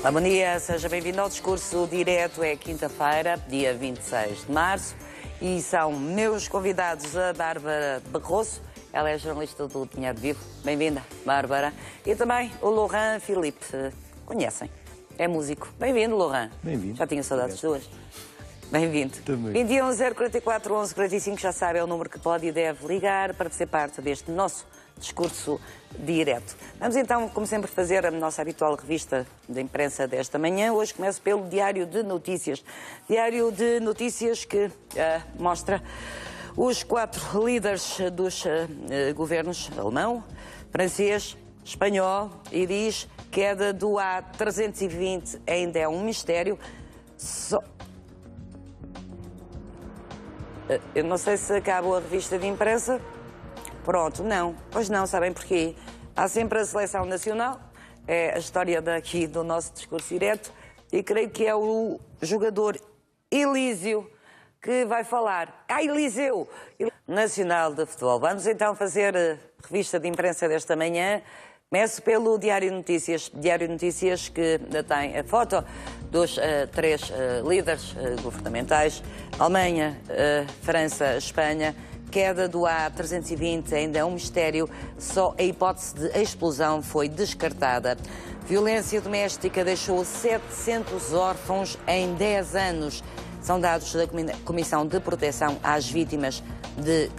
Olá, bom dia, seja bem-vindo ao Discurso Direto. É quinta-feira, dia 26 de março, e são meus convidados a Bárbara Barroso, ela é jornalista do Dinheiro Vivo. Bem-vinda, Bárbara. E também o Laurent Philippe, conhecem, é músico. Bem-vindo, Laurent. Bem-vindo. Já tinha saudades suas. Bem-vindo. Também. 21 044 11 45, já sabe, é o número que pode e deve ligar para fazer parte deste nosso Discurso Direto. Vamos então, como sempre, fazer a nossa habitual revista de imprensa desta manhã. Hoje começo pelo Diário de Notícias. Diário de Notícias que mostra os 4 líderes dos governos alemão, francês, espanhol, e diz: queda do A320 ainda é um mistério. Eu não sei se acabou a revista de imprensa. Pronto, não. Pois não, sabem porquê? Há sempre a seleção nacional, é a história daqui do nosso Discurso Direto, e creio que é o jogador Elísio que vai falar. Eliseu! Nacional de Futebol. Vamos então fazer a revista de imprensa desta manhã. Começo pelo Diário de Notícias. Diário de Notícias que tem a foto dos 3 líderes governamentais: Alemanha, França, Espanha. Queda do A320 ainda é um mistério, só a hipótese de explosão foi descartada. Violência doméstica deixou 700 órfãos em 10 anos. São dados da Comissão de Proteção às Vítimas de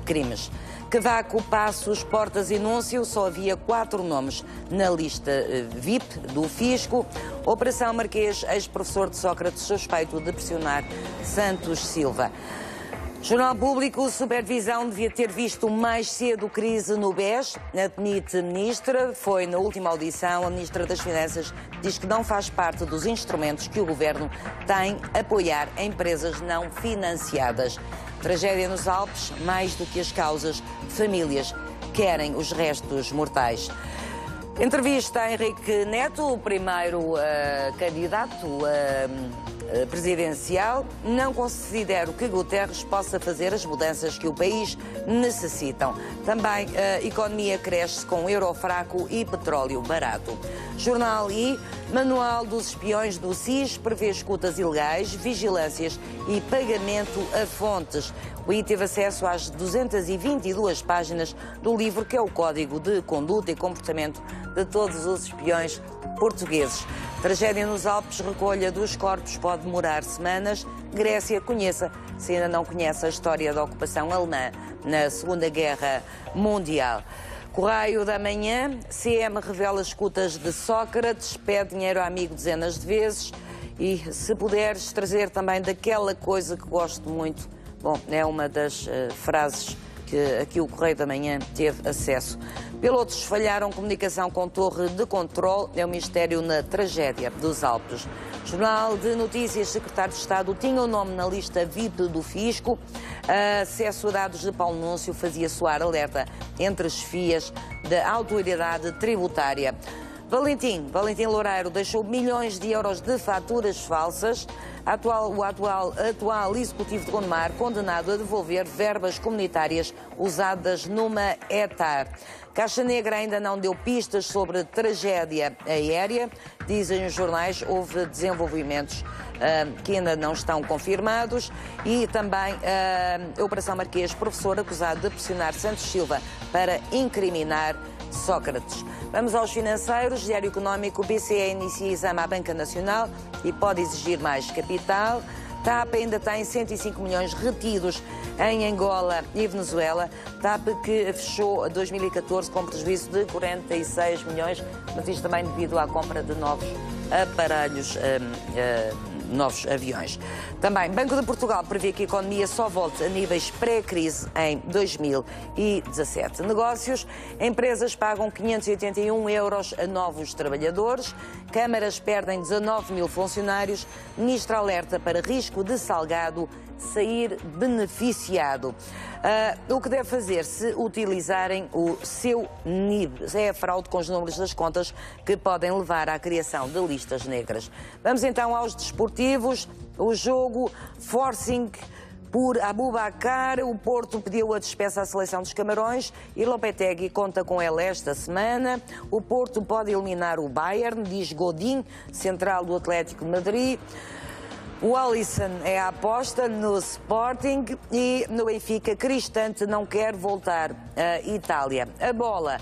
Crimes. Cavaco, Passos, Portas e Núncio, só havia 4 nomes na lista VIP do Fisco. Operação Marquês, ex-professor de Sócrates suspeito de pressionar Santos Silva. Jornal Público, Supervisão devia ter visto mais cedo crise no BES. Admite ministra, foi na última audição, a ministra das Finanças diz que não faz parte dos instrumentos que o governo tem apoiar empresas não financiadas. Tragédia nos Alpes, mais do que as causas, famílias querem os restos mortais. Entrevista a Henrique Neto, o primeiro candidato presidencial. Não considero que Guterres possa fazer as mudanças que o país necessita. Também a economia cresce com euro fraco e petróleo barato. Jornal I, Manual dos Espiões do SIS, prevê escutas ilegais, vigilâncias e pagamento a fontes. O I teve acesso às 222 páginas do livro que é o Código de Conduta e Comportamento de todos os espiões portugueses. Tragédia nos Alpes, recolha dos corpos pode demorar semanas. Grécia, conheça, se ainda não conhece, a história da ocupação alemã na Segunda Guerra Mundial. Correio da Manhã, CM revela escutas de Sócrates, pede dinheiro a amigo dezenas de vezes. E se puderes trazer também daquela coisa que gosto muito. Bom, é uma das frases que aqui o Correio da Manhã teve acesso. Pilotos falharam comunicação com torre de controle, é um mistério na tragédia dos Alpes. Jornal de Notícias, secretário de Estado tinha o nome na lista VIP do Fisco. Acesso a dados de Paulo Núncio fazia soar alerta entre as chefias da autoridade tributária. Valentim Loureiro deixou milhões de euros de faturas falsas. O atual executivo de Gondomar condenado a devolver verbas comunitárias usadas numa etar. Caixa Negra ainda não deu pistas sobre tragédia aérea. Dizem os jornais, houve desenvolvimentos que ainda não estão confirmados. E também a Operação Marquês, professor acusado de pressionar Santos Silva para incriminar Sócrates. Vamos aos financeiros. Diário Económico, o BCE inicia exame à Banca Nacional e pode exigir mais capital. TAP ainda tem 105 milhões retidos em Angola e Venezuela. TAP que fechou 2014 com prejuízo de 46 milhões, mas isto também devido à compra de novos aparelhos, novos aviões. Também, Banco de Portugal prevê que a economia só volte a níveis pré-crise em 2017. Negócios, empresas pagam 581 euros a novos trabalhadores, câmaras perdem 19 mil funcionários, ministro alerta para risco de Salgado sair beneficiado. O que deve fazer se utilizarem o seu NIB? É a fraude com os números das contas que podem levar à criação de listas negras. Vamos então aos desportivos. O jogo Forcing por Aboubakar. O Porto pediu a dispensa à seleção dos Camarões e Lopetegui conta com ela esta semana. O Porto pode eliminar o Bayern, diz Godin, central do Atlético de Madrid. O Alisson é a aposta no Sporting e no Benfica. Cristante não quer voltar à Itália. A bola.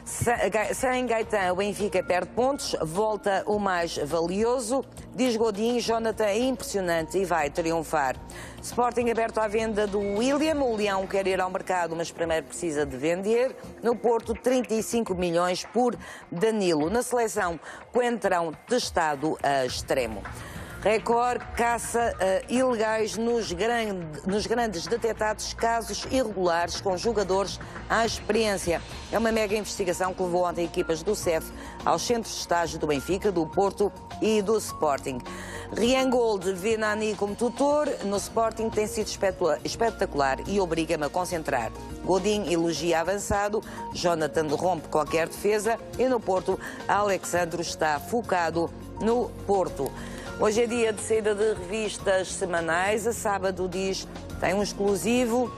Sem Gaetan, o Benfica perde pontos, volta o mais valioso. Diz Godin, Jonathan é impressionante e vai triunfar. Sporting aberto à venda do William. O Leão quer ir ao mercado, mas primeiro precisa de vender. No Porto, 35 milhões por Danilo. Na seleção, Coentrão testado a extremo. Record caça ilegais nos grandes detectados casos irregulares com jogadores à experiência. É uma mega investigação que levou ontem equipas do CEF aos centros de estágio do Benfica, do Porto e do Sporting. Rian Gold vê Nani como tutor. No Sporting tem sido espetacular e obriga-me a concentrar. Godin elogia avançado, Jonathan rompe qualquer defesa e no Porto, Alexandro está focado no Porto. Hoje é dia de saída de revistas semanais. A Sábado diz, tem um exclusivo.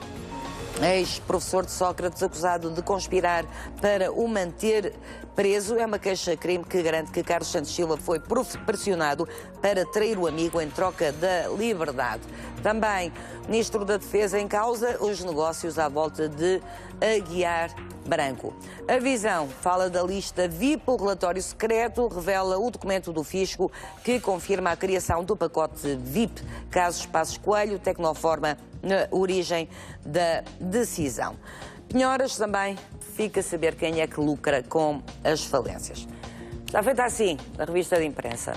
Ex-professor de Sócrates acusado de conspirar para o manter preso. É uma queixa-crime que garante que Carlos Santos Silva foi pressionado para trair o amigo em troca da liberdade. Também, Ministro da Defesa em causa os negócios à volta de Aguiar Branco. A Visão fala da lista VIP. O relatório secreto revela o documento do Fisco que confirma a criação do pacote VIP. Casos Passos Coelho, Tecnoforma, na origem da decisão. Penhoras também fica a saber quem é que lucra com as falências. Está feita assim a revista de imprensa.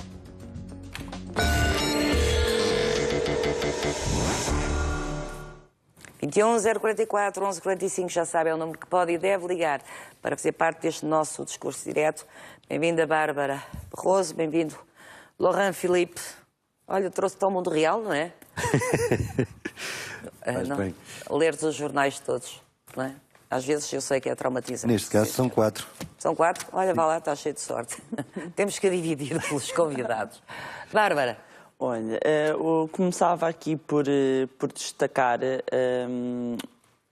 (21 044 11 45), já sabe, é o número que pode e deve ligar para fazer parte deste nosso discurso direto. Bem-vinda, Bárbara Barroso, bem-vindo, Laurent Philippe. Olha, trouxe-te ao mundo real, não é? Não, ler-te os jornais todos, não é? Às vezes eu sei que é traumatizante. Neste caso são 4. São 4? Olha, vá lá, está cheio de sorte. Temos que dividir pelos convidados. Bárbara. Olha, eu começava aqui por destacar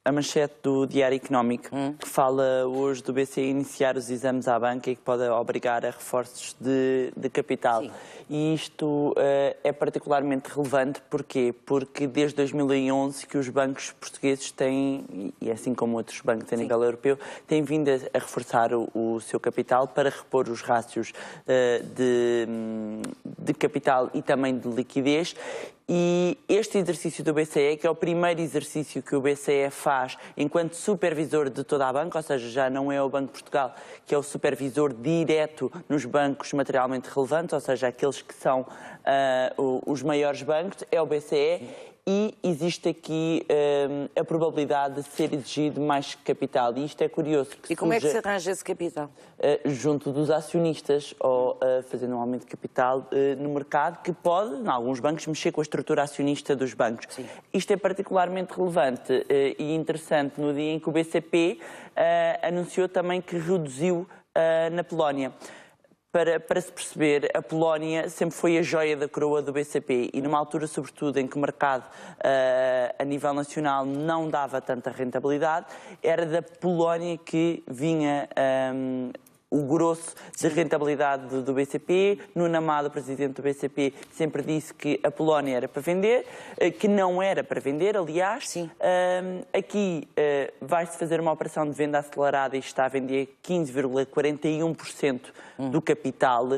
a manchete do Diário Económico, que fala hoje do BCE iniciar os exames à banca e que pode obrigar a reforços de capital. Sim. E isto é particularmente relevante, porquê? Porque desde 2011 que os bancos portugueses têm, e assim como outros bancos a nível europeu, têm vindo a reforçar o seu capital para repor os rácios de capital e também de liquidez. E este exercício do BCE, que é o primeiro exercício que o BCE faz enquanto supervisor de toda a banca, ou seja, já não é o Banco de Portugal, que é o supervisor direto nos bancos materialmente relevantes, ou seja, aqueles que são os maiores bancos, é o BCE. E existe aqui a probabilidade de ser exigido mais capital. E isto é curioso. E como é que se arranja esse capital? Junto dos acionistas, ou fazendo um aumento de capital no mercado, que pode, em alguns bancos, mexer com a estrutura acionista dos bancos. Sim. Isto é particularmente relevante e interessante no dia em que o BCP anunciou também que reduziu na Polónia. Para se perceber, a Polónia sempre foi a joia da coroa do BCP e numa altura, sobretudo, em que o mercado a nível nacional não dava tanta rentabilidade, era da Polónia que vinha o grosso de rentabilidade do BCP. Nuno Amado, presidente do BCP, sempre disse que a Polónia era para vender, que não era para vender, aliás. Sim. Aqui vai-se fazer uma operação de venda acelerada e está a vender 15,41% do capital.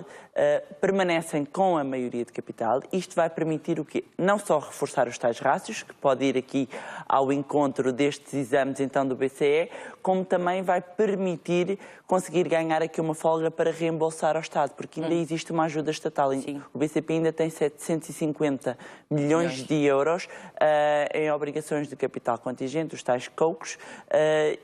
Permanecem com a maioria de capital. Isto vai permitir o quê? Não só reforçar os tais rácios, que pode ir aqui ao encontro destes exames então do BCE, como também vai permitir conseguir ganhar aqui uma folga para reembolsar ao Estado, porque ainda existe uma ajuda estatal. Sim. O BCP ainda tem 750 milhões de euros em obrigações de capital contingente, os tais COCs,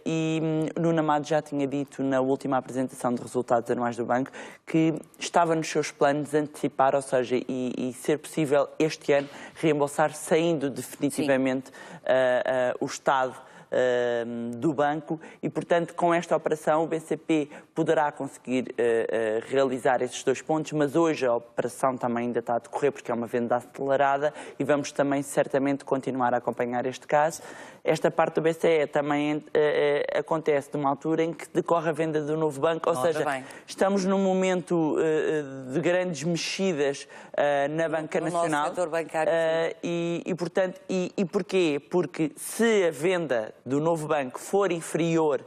e Nuno Amado já tinha dito na última apresentação de resultados anuais do banco que estava nos seus planos antecipar, ou seja, e ser possível este ano reembolsar, saindo definitivamente o Estado do banco e, portanto, com esta operação o BCP poderá conseguir realizar estes 2 pontos, mas hoje a operação também ainda está a decorrer porque é uma venda acelerada e vamos também certamente continuar a acompanhar este caso. Esta parte do BCE também acontece numa altura em que decorre a venda do novo banco, ou seja, estamos num momento de grandes mexidas na banca nacional. Setor bancário. E portanto, e porquê? Porque se a venda do novo banco for inferior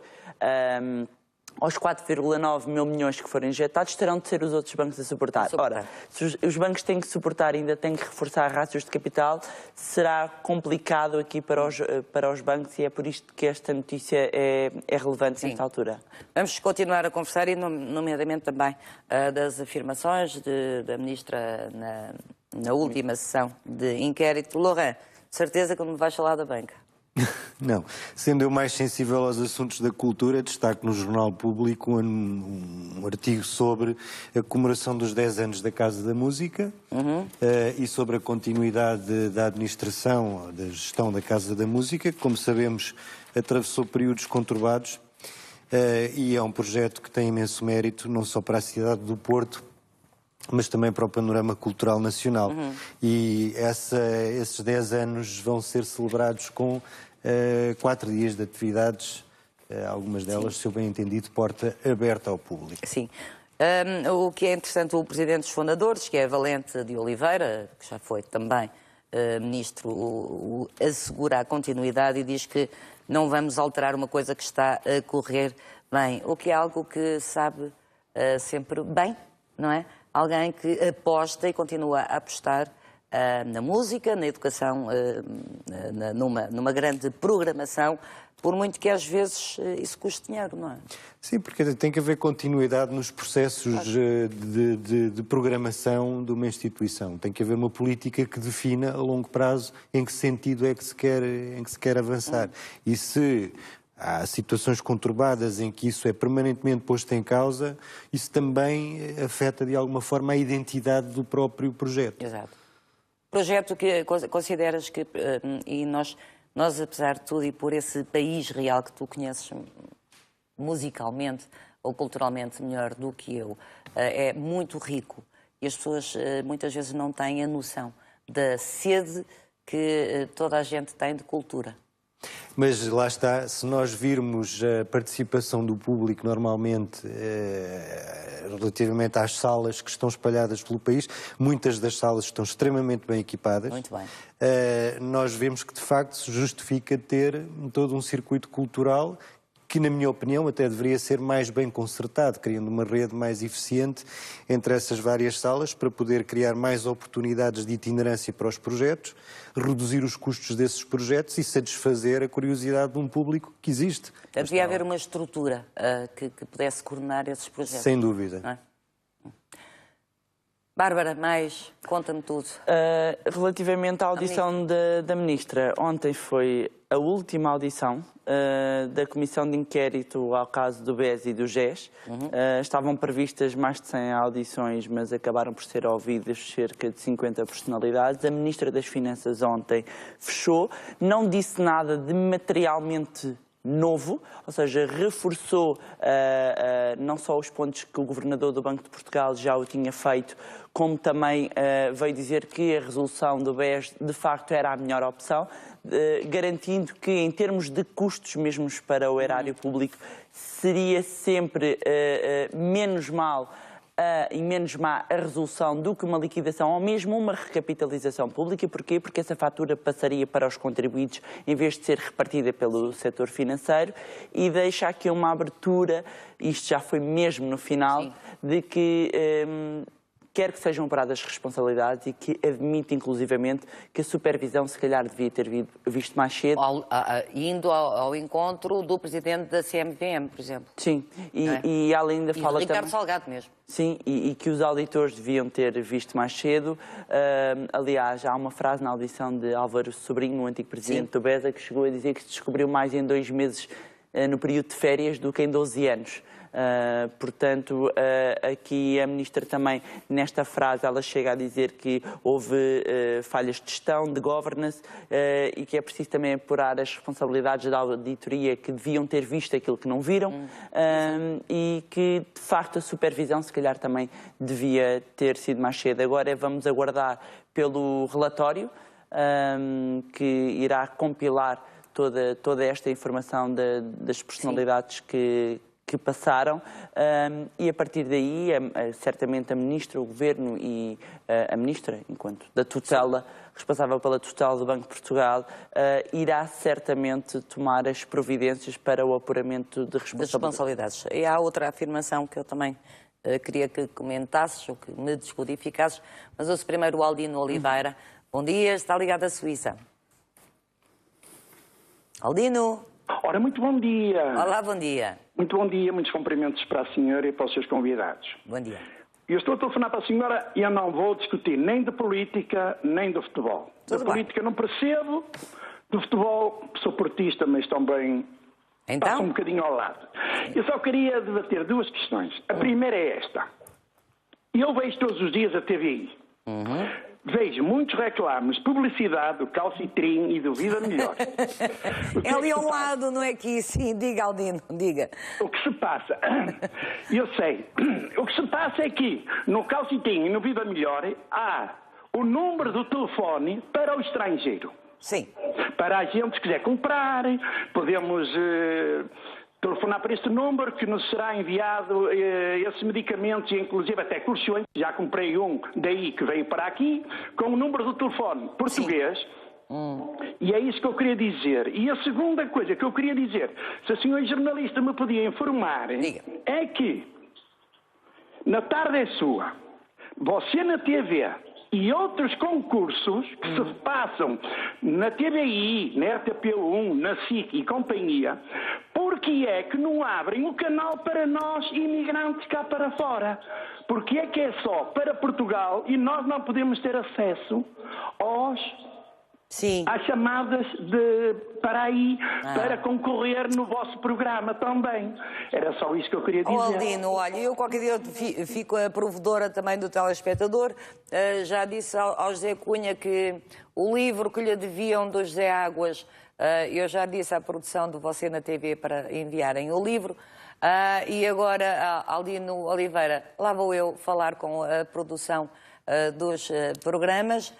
aos 4,9 mil milhões que forem injetados, terão de ser os outros bancos a suportar. Ora, se os bancos têm que suportar e ainda têm que reforçar rácios de capital, será complicado aqui para os bancos e é por isto que esta notícia é relevante nesta altura. Vamos continuar a conversar e, nomeadamente, também das afirmações da Ministra na última sessão de inquérito. Laurent, de certeza que não me vais falar da banca. Não. Sendo eu mais sensível aos assuntos da cultura, destaco no Jornal Público um artigo sobre a comemoração dos 10 anos da Casa da Música e sobre a continuidade da administração, da gestão da Casa da Música, que, como sabemos, atravessou períodos conturbados e é um projeto que tem imenso mérito, não só para a cidade do Porto, mas também para o panorama cultural nacional. E esses 10 anos vão ser celebrados com 4 dias de atividades, algumas delas, se eu bem entendido, porta aberta ao público. Sim. O que é interessante, o presidente dos fundadores, que é Valente de Oliveira, que já foi também ministro, assegura a continuidade e diz que não vamos alterar uma coisa que está a correr bem, o que é algo que sabe sempre bem, não é? Alguém que aposta e continua a apostar na música, na educação, numa grande programação, por muito que às vezes isso custe dinheiro, não é? Sim, porque tem que haver continuidade nos processos de programação de uma instituição. Tem que haver uma política que defina a longo prazo em que sentido é que se quer avançar. E se há situações conturbadas em que isso é permanentemente posto em causa, isso também afeta de alguma forma a identidade do próprio projeto. Exato. Projeto que consideras que, e nós apesar de tudo e por esse país real que tu conheces musicalmente ou culturalmente melhor do que eu, é muito rico e as pessoas muitas vezes não têm a noção da sede que toda a gente tem de cultura. Mas lá está, se nós virmos a participação do público normalmente relativamente às salas que estão espalhadas pelo país, muitas das salas estão extremamente bem equipadas. Muito bem. Nós vemos que de facto se justifica ter todo um circuito cultural que, na minha opinião, até deveria ser mais bem concertado, criando uma rede mais eficiente entre essas várias salas para poder criar mais oportunidades de itinerância para os projetos, reduzir os custos desses projetos e satisfazer a curiosidade de um público que existe. Devia haver uma estrutura que pudesse coordenar esses projetos. Sem dúvida. Não é? Bárbara, conta-me tudo. Relativamente à audição da Ministra, ontem foi a última audição da Comissão de Inquérito ao caso do BES e do GES. Estavam previstas mais de 100 audições, mas acabaram por ser ouvidas cerca de 50 personalidades. A Ministra das Finanças ontem fechou, não disse nada de materialmente novo, ou seja, reforçou não só os pontos que o Governador do Banco de Portugal já o tinha feito, como também veio dizer que a resolução do BES de facto era a melhor opção, garantindo que em termos de custos mesmo para o erário público seria sempre menos mal e menos má a resolução do que uma liquidação ou mesmo uma recapitalização pública. Porquê? Porque essa fatura passaria para os contribuintes em vez de ser repartida pelo setor financeiro e deixa aqui uma abertura, isto já foi mesmo no final, sim, de que quer que sejam apuradas responsabilidades e que admite inclusivamente que a supervisão se calhar devia ter visto mais cedo. Indo ao encontro do presidente da CMVM, por exemplo. Sim, e além ainda fala Ricardo também... Salgado mesmo. Sim, e que os auditores deviam ter visto mais cedo. Aliás, há uma frase na audição de Álvaro Sobrinho, o antigo presidente do BESA, que chegou a dizer que se descobriu mais em 2 meses no período de férias do que em 12 anos. Portanto, aqui a Ministra também, nesta frase, ela chega a dizer que houve falhas de gestão, de governance, e que é preciso também apurar as responsabilidades da auditoria que deviam ter visto aquilo que não viram, e que, de facto, a supervisão, se calhar, também devia ter sido mais cedo. Agora vamos aguardar pelo relatório, que irá compilar toda esta informação das personalidades que passaram, e a partir daí, certamente a Ministra, o Governo e a Ministra, enquanto da tutela, responsável pela tutela do Banco de Portugal, irá certamente tomar as providências para o apuramento de responsabilidades. E há outra afirmação que eu também queria que comentasses ou que me descodificasses, mas ouço primeiro o Aldino Oliveira. Bom dia, está ligado à Suíça. Aldino. Ora, muito bom dia. Olá, bom dia. Muito bom dia, muitos cumprimentos para a senhora e para os seus convidados. Bom dia. Eu estou a telefonar para a senhora e eu não vou discutir nem de política, nem de futebol. Tudo da bem. política não percebo, do futebol sou portista, mas também passo um bocadinho ao lado. Eu só queria debater duas questões. A primeira é esta. Eu vejo todos os dias a TVI. Vejo muitos reclames, publicidade do Calcitrim e do Vida Melhor. É ali ao lado, não é aqui? Sim, diga, Aldino, diga. O que se passa? Eu sei. O que se passa é que no Calcitrim e no Vida Melhor há o número do telefone para o estrangeiro. Sim. Para a gente que quiser comprar, podemos telefonar para este número que nos será enviado esses medicamentos, inclusive até colchões. Já comprei um daí que veio para aqui, com o número do telefone português. E é isso que eu queria dizer. E a segunda coisa que eu queria dizer, se a senhora jornalista me podia informar, Diga. é que na tarde é sua, você na TV e outros concursos que se passam na TVI, na RTP1, na SIC e companhia, porque é que não abrem o canal para nós imigrantes cá para fora? Porque é que é só para Portugal e nós não podemos ter acesso às chamadas para aí, para concorrer no vosso programa também. Era só isso que eu queria dizer. Aldino, olha, eu qualquer dia fico a provedora também do telespectador. Já disse ao José Cunha que o livro que lhe deviam do José Águas, eu já disse à produção do Você na TV para enviarem o livro. E agora, Aldino Oliveira, lá vou eu falar com a produção dos programas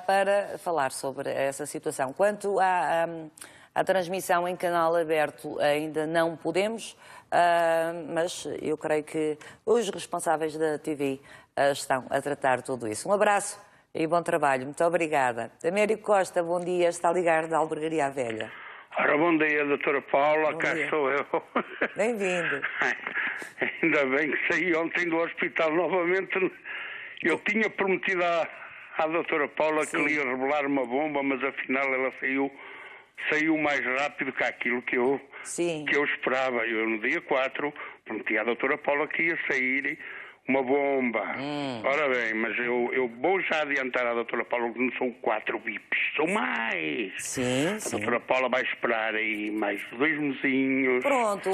para falar sobre essa situação. Quanto à transmissão em canal aberto, ainda não podemos, mas eu creio que os responsáveis da TV estão a tratar tudo isso. Um abraço e bom trabalho. Muito obrigada. Américo Costa, bom dia. Está a ligar da Albergaria à Velha. Ora, bom dia, doutora Paula, cá dia. sou eu. Bem-vindo. Ainda bem que saí ontem do hospital novamente. Eu tinha prometido à doutora Paula que lhe ia revelar uma bomba, mas afinal ela saiu mais rápido que aquilo que eu esperava. Eu no dia 4 prometi à doutora Paula que ia sair uma bomba. Ora bem, mas eu vou já adiantar à doutora Paula que não são 4 bips, são mais. Sim. A doutora Paula vai esperar aí mais 2 mesinhos. Pronto.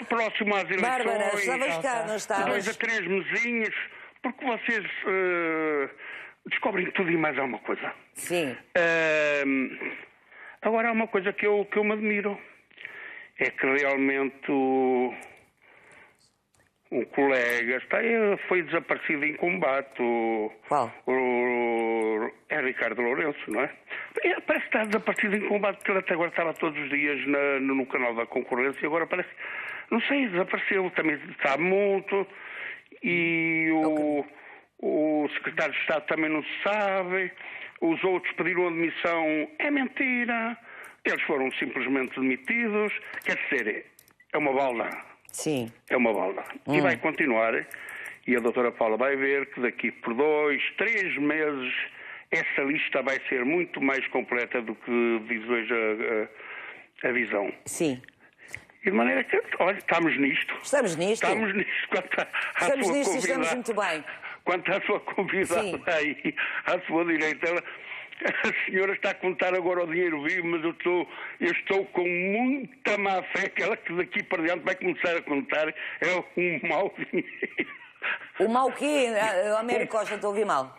Próximo às eleições. Bárbara, estavas cá, não estavas? 2 a 3 mesinhos, porque vocês descobrem tudo e mais alguma coisa. Sim. Agora há uma coisa que eu me admiro. É que realmente um colega foi desaparecido em combate. Qual? É Ricardo Lourenço, não é? Parece que está desaparecido em combate, porque ele até agora estava todos os dias no canal da concorrência e agora parece... Não sei, desapareceu, também está muito. E o secretário de Estado também não se sabe. Os outros pediram admissão. É mentira. Eles foram simplesmente demitidos. Quer dizer, é uma balda. Sim. É uma balda. E vai continuar. E a doutora Paula vai ver que daqui por 2, 3 meses essa lista vai ser muito mais completa do que diz hoje a visão. Sim. E de maneira que, olha, estamos nisto. Estamos nisto. Estamos nisto. Estamos nisto e estamos muito bem. Quanto à sua convidada aí, à sua direita, A senhora está a contar agora o dinheiro vivo, mas eu estou com muita má fé que ela que daqui para diante vai começar a contar é um mau dinheiro. O mau quê? Américo Costa, estou a ouvir mal.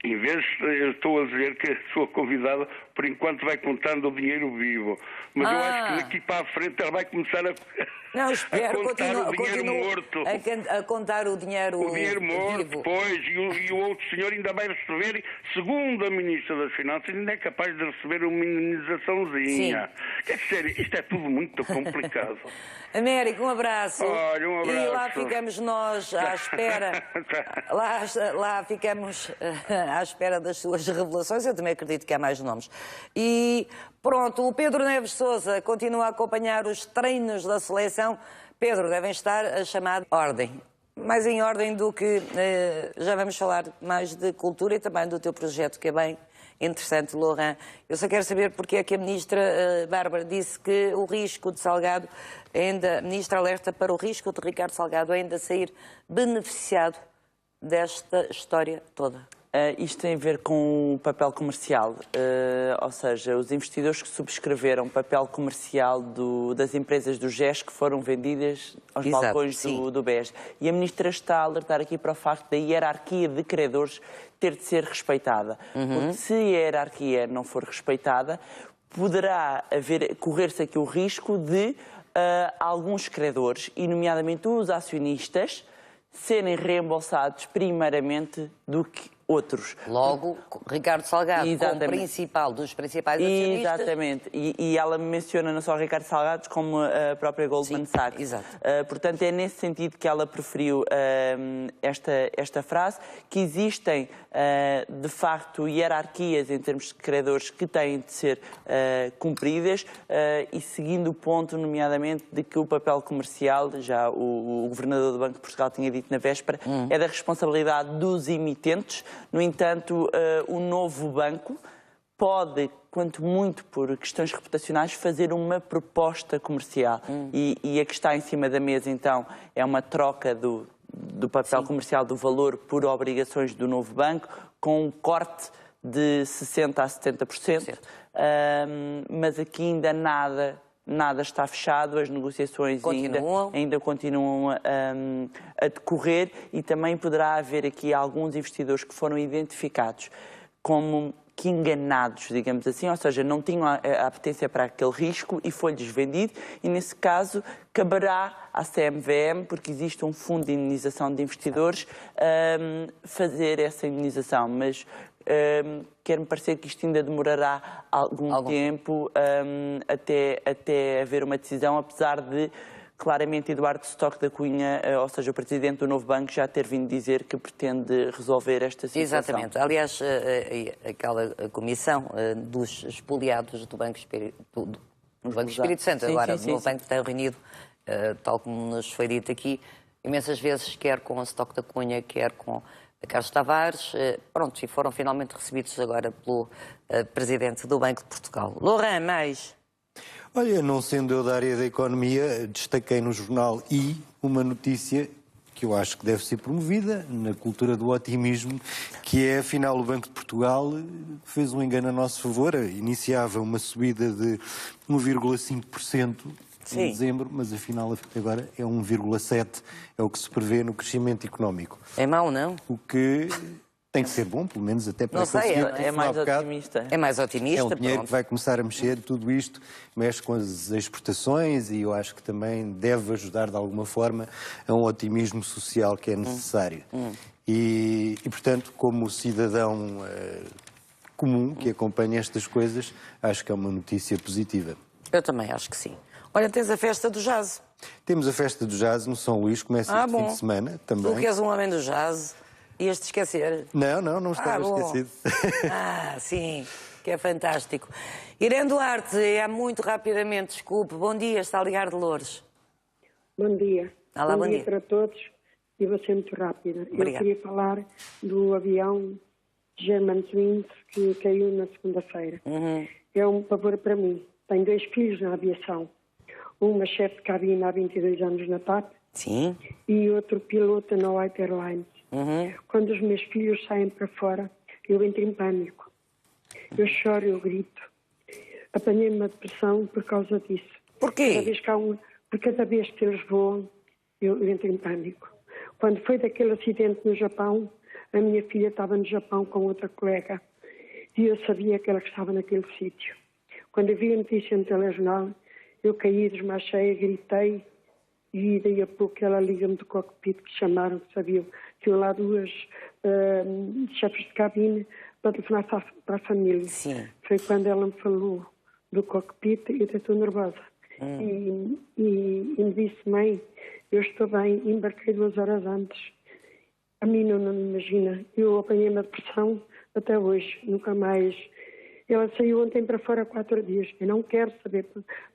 Em vez, eu estou a dizer que a sua convidada, por enquanto, vai contando o dinheiro vivo. Mas eu acho que daqui para a frente ela vai começar a contar o dinheiro morto. A contar o dinheiro morto, vivo. pois. E o outro senhor ainda vai receber, segundo a Ministra das Finanças, ainda é capaz de receber uma indenizaçãozinha. Quer dizer, isto é tudo muito complicado. Américo, um abraço. Olha, um abraço. E lá ficamos nós à espera. Lá ficamos à espera das suas revelações. Eu também acredito que há mais nomes. E pronto, o Pedro Neves Sousa continua a acompanhar os treinos da seleção. Pedro, devem estar a chamar ordem. Mais em ordem do que já vamos falar mais de cultura e também do teu projeto, que é bem interessante, Laurent. Eu só quero saber porque é que a ministra Bárbara disse que o risco de Salgado a ministra alerta para o risco de Ricardo Salgado ainda sair beneficiado desta história toda. Isto tem a ver com o papel comercial, ou seja, os investidores que subscreveram papel comercial das empresas do GES que foram vendidas aos balcões do BES. E a ministra está a alertar aqui para o facto da hierarquia de credores ter de ser respeitada. Porque se a hierarquia não for respeitada, poderá correr-se aqui o risco de alguns credores, e nomeadamente os acionistas, serem reembolsados primeiramente do que outros. Logo, Ricardo Salgado, como principal dos principais acionistas. Exatamente. E ela menciona não só Ricardo Salgado, como a própria Goldman Sachs. Exato. Portanto, é nesse sentido que ela preferiu esta frase, que existem, de facto, hierarquias em termos de credores que têm de ser cumpridas, e seguindo o ponto, nomeadamente, de que o papel comercial, já o Governador do Banco de Portugal tinha dito na véspera, é da responsabilidade dos emitentes. No entanto, o novo banco pode, quanto muito por questões reputacionais, fazer uma proposta comercial. E a que está em cima da mesa, então, é uma troca do papel comercial, do valor por obrigações do novo banco, com um corte de 60% a 70%. Mas aqui ainda nada está fechado, as negociações ainda continuam a decorrer, e também poderá haver aqui alguns investidores que foram identificados como que enganados, digamos assim, ou seja, não tinham a apetência para aquele risco e foi-lhes vendido, e nesse caso caberá à CMVM, porque existe um fundo de indenização de investidores, fazer essa indenização, mas quer-me parecer que isto ainda demorará algum tempo até haver uma decisão, apesar de, claramente, Eduardo Stock da Cunha, ou seja, o presidente do novo banco, já ter vindo dizer que pretende resolver esta situação. Exatamente. Aliás, aquela comissão dos expoliados do Banco Espírito Santo, agora, no banco tem reunido, tal como nos foi dito aqui, imensas vezes, quer com a Stock da Cunha, quer com Carlos Tavares, pronto, e foram finalmente recebidos agora pelo Presidente do Banco de Portugal. Laurent, mais? Olha, não sendo eu da área da economia, destaquei no jornal uma notícia que eu acho que deve ser promovida na cultura do otimismo, que é, afinal, o Banco de Portugal fez um engano a nosso favor, iniciava uma subida de 1,5%, em dezembro, mas afinal agora é 1,7%, é o que se prevê no crescimento económico. É mau, não? O que tem que ser bom, pelo menos até para é mais otimista. É mais otimista, é um dinheiro pronto. Que vai começar a mexer, tudo isto mexe com as exportações e eu acho que também deve ajudar de alguma forma a um otimismo social que é necessário. E, portanto, como cidadão comum que acompanha estas coisas, acho que é uma notícia positiva. Eu também acho que sim. Olha, tens a festa do jazz. Temos a festa do jazz no São Luís, começa este fim de semana também. Tu que és um homem do jazz, ias-te esquecer. Não estava esquecido. Sim, que é fantástico. Irene Duarte, muito rapidamente, desculpe, bom dia, está a ligar de Loures. Bom dia. Olá, bom dia para todos, e vou ser muito rápida. Obrigada. Eu queria falar do avião Germanwings que caiu na segunda-feira. É um favor para mim. Tenho 2 filhos na aviação. Uma chefe de cabine há 22 anos na TAP. Sim. E outro piloto na White Airlines. Quando os meus filhos saem para fora, eu entro em pânico. Eu choro, eu grito. Apanhei uma depressão por causa disso. Porquê? Porque cada vez que eles voam, eu entro em pânico. Quando foi daquele acidente no Japão, a minha filha estava no Japão com outra colega e eu sabia que ela estava naquele sítio. Quando eu vi a notícia no telejornal, eu caí, desmachei, gritei e daí a pouco ela liga-me do cockpit que chamaram, que sabiam que iam lá duas chefes de cabine para telefonar para a família. Sim. Foi quando ela me falou do cockpit e eu estou nervosa. E me disse, mãe, eu estou bem, embarquei 2 horas antes. A mim não me imagina. Eu apanhei uma depressão até hoje, nunca mais. Ela saiu ontem para fora 4 dias. Eu não quero saber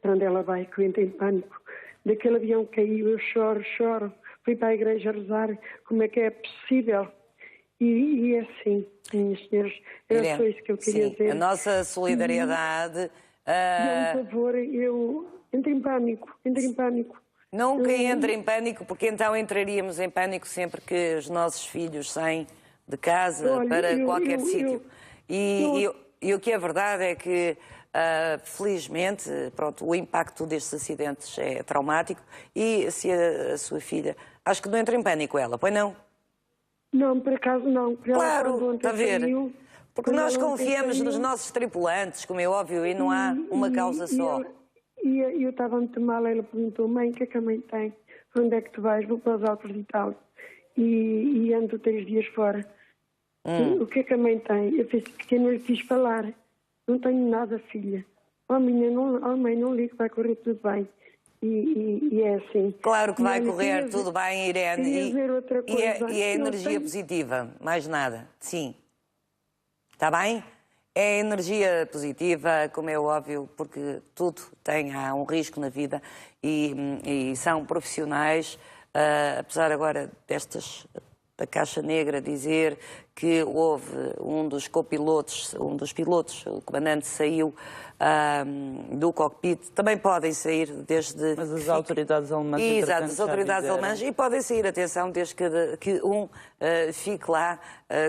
para onde ela vai, que eu entrei em pânico. Daquele avião caiu, eu choro. Fui para a igreja rezar, como é que é possível? E é assim, minhas senhoras, era só isso que eu queria dizer. A nossa solidariedade... Por favor, eu entro em pânico. Nunca entre em pânico, porque então entraríamos em pânico sempre que os nossos filhos saem de casa para qualquer sítio. E o que é verdade é que, felizmente, pronto, o impacto destes acidentes é traumático e se a sua filha... Acho que não entra em pânico ela, pois não? Não, por acaso não. Claro, está a ver? Porque nós confiamos nos nossos tripulantes, como é óbvio, e não há uma causa só. E eu estava muito mal, ela perguntou, mãe, o que é que a mãe tem? Para onde é que tu vais? Vou para os Alpes de Itália. E ando 3 dias fora. O que é que a mãe tem? Eu disse que eu não lhe quis falar. Não tenho nada, filha. Mãe, não ligue, vai correr tudo bem. E é assim. Claro que vai correr tudo bem, Irene. E é energia positiva, mais nada. Sim. Está bem? É energia positiva, como é óbvio, porque tudo há um risco na vida e são profissionais, apesar agora da Caixa Negra dizer que houve um dos copilotos, um dos pilotos, o comandante saiu do cockpit, também podem sair desde... Mas as autoridades alemãs... Exato, as autoridades alemãs, e podem sair, atenção, desde que fique lá,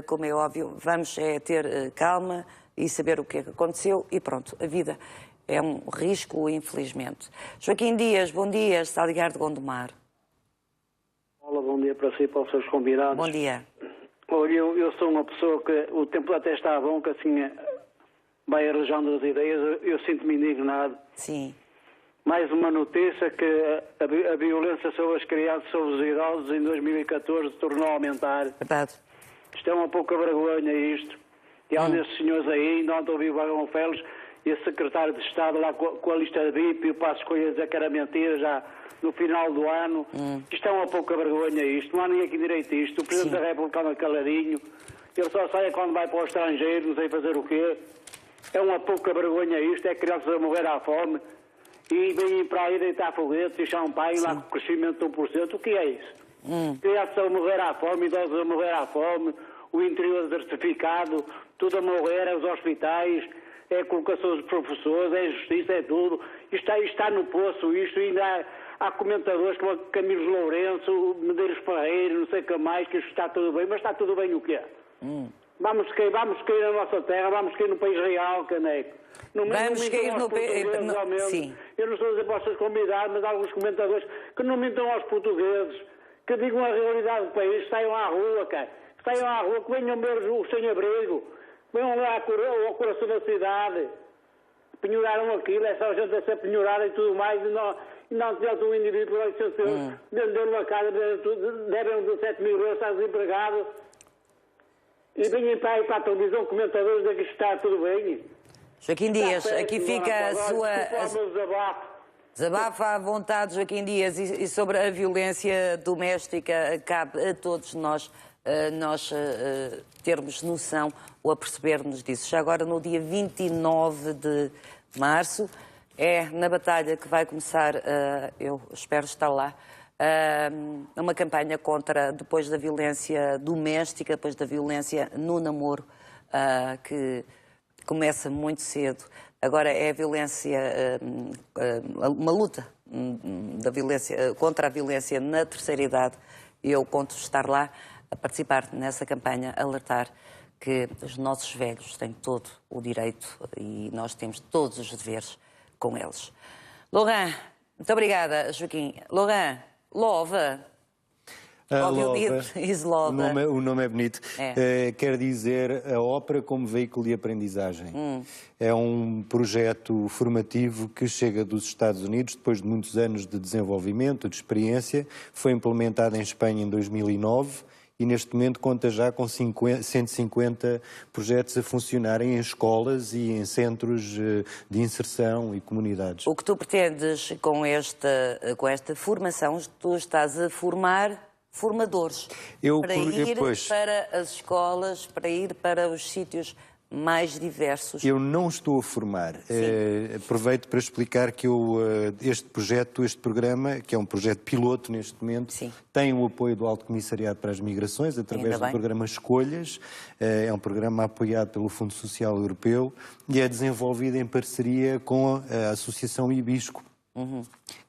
como é óbvio, vamos ter calma e saber o que é que aconteceu e pronto, a vida é um risco, infelizmente. Joaquim Dias, bom dia, está a ligar de Gondomar. Olá, bom dia para si e para os seus convidados. Bom dia. Olha, eu sou uma pessoa que o tempo até está bom, que assim vai arranjando as ideias, eu sinto-me indignado. Sim. Mais uma notícia que a violência sobre as crianças, sobre os idosos, em 2014 tornou a aumentar. Verdade. Isto é uma pouca vergonha, isto. E há desses senhores aí, ainda ontem ouvi o Bagão Félix e a secretário de Estado lá com a lista de BIP e o Passos Coelho a dizer que era mentira já no final do ano. Isto é uma pouca vergonha, isto. Não há ninguém que direito isto. O Presidente da República anda caladinho. Ele só sai quando vai para o estrangeiro, não sei fazer o quê. É uma pouca vergonha isto. É crianças a morrer à fome. E vêm para aí deitar foguetes e champanhe lá com o crescimento de 1%. O que é isso? Crianças a morrer à fome, idosos a morrer à fome, o interior desertificado, tudo a morrer, os hospitais, é a colocação dos professores, é a justiça, é tudo. Isto está no poço, isto ainda há comentadores como Camilo Lourenço, Medeiros Ferreira, não sei o que mais, que isto está tudo bem, mas está tudo bem o quê? Vamos cair na nossa terra, vamos cair no país real, caneco. Vamos cair no país... Sim. Eu não estou a dizer para vocês convidados, mas há alguns comentadores que não mintam aos portugueses, que digam a realidade do país, que saiam à rua, cara. Que saiam à rua, que venham ver os sem-abrigo, que venham lá ao coração da cidade. Penhoraram aquilo, essa gente a ser penhorada e tudo mais, e não tivesse um indivíduo licenciado, venderam uma casa, devem 17 mil euros, está desempregado. E venham para aí para a televisão comentadores de que está tudo bem. Joaquim Dias, aqui fica a sua... Desabafa à vontade, Joaquim Dias, e sobre a violência doméstica, cabe a todos nós termos noção ou aperceber-nos disso. Já agora, no dia 29 de março, é na batalha que vai começar, eu espero estar lá, uma campanha contra, depois da violência doméstica, depois da violência no namoro, que começa muito cedo. Agora é a violência, uma luta da violência, contra a violência na terceira idade. Eu conto estar lá a participar nessa campanha, alertar que os nossos velhos têm todo o direito e nós temos todos os deveres com eles. Laurent, muito obrigada, Joaquim. Laurent, Lova. O nome é bonito. Quer dizer a ópera como veículo de aprendizagem. É um projeto formativo que chega dos Estados Unidos depois de muitos anos de desenvolvimento, de experiência. Foi implementado em Espanha em 2009 e neste momento conta já com 150 projetos a funcionarem em escolas e em centros de inserção e comunidades. O que tu pretendes com esta formação, tu estás a formar formadores para ir para as escolas, para ir para os sítios mais diversos. Eu não estou a formar. Aproveito para explicar que este programa, que é um projeto piloto neste momento, tem o apoio do Alto Comissariado para as Migrações, através do programa Escolhas. É um programa apoiado pelo Fundo Social Europeu e é desenvolvido em parceria com a Associação Ibisco,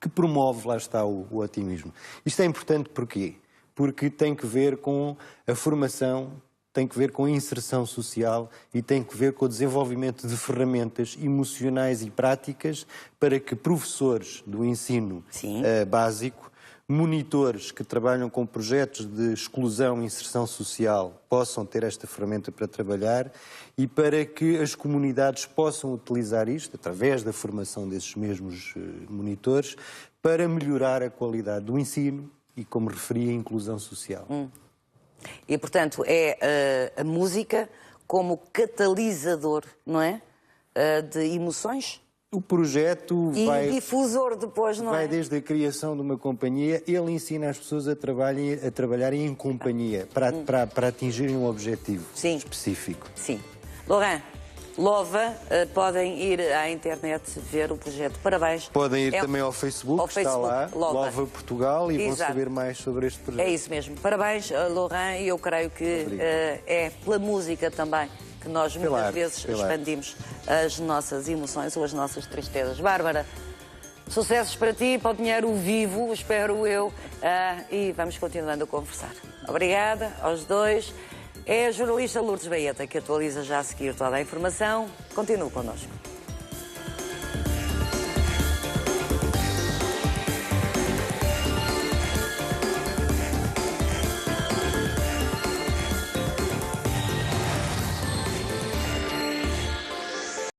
que promove, lá está, o otimismo. Isto é importante porquê? Porque tem que ver com a formação, tem que ver com a inserção social e tem que ver com o desenvolvimento de ferramentas emocionais e práticas para que professores do ensino básico, monitores que trabalham com projetos de exclusão e inserção social possam ter esta ferramenta para trabalhar e para que as comunidades possam utilizar isto, através da formação desses mesmos monitores, para melhorar a qualidade do ensino e, como referi, a inclusão social. E, portanto, é a música como catalisador, não é? De emoções? O projeto vai... E difusor depois, não é? Vai desde a criação de uma companhia, ele ensina as pessoas a trabalharem em companhia, para atingirem um objetivo específico. Sim. Laurent, Lova, podem ir à internet ver o projeto. Parabéns. Podem ir também ao Facebook, está lá, Lova Portugal, e vão saber mais sobre este projeto. É isso mesmo. Parabéns, Laurent, e eu creio que é pela música também que nós muitas vezes expandimos as nossas emoções ou as nossas tristezas. Bárbara, sucessos para ti, para o dinheiro vivo, espero eu, e vamos continuando a conversar. Obrigada aos dois. É a jornalista Lourdes Baeta que atualiza já a seguir toda a informação. Continue connosco.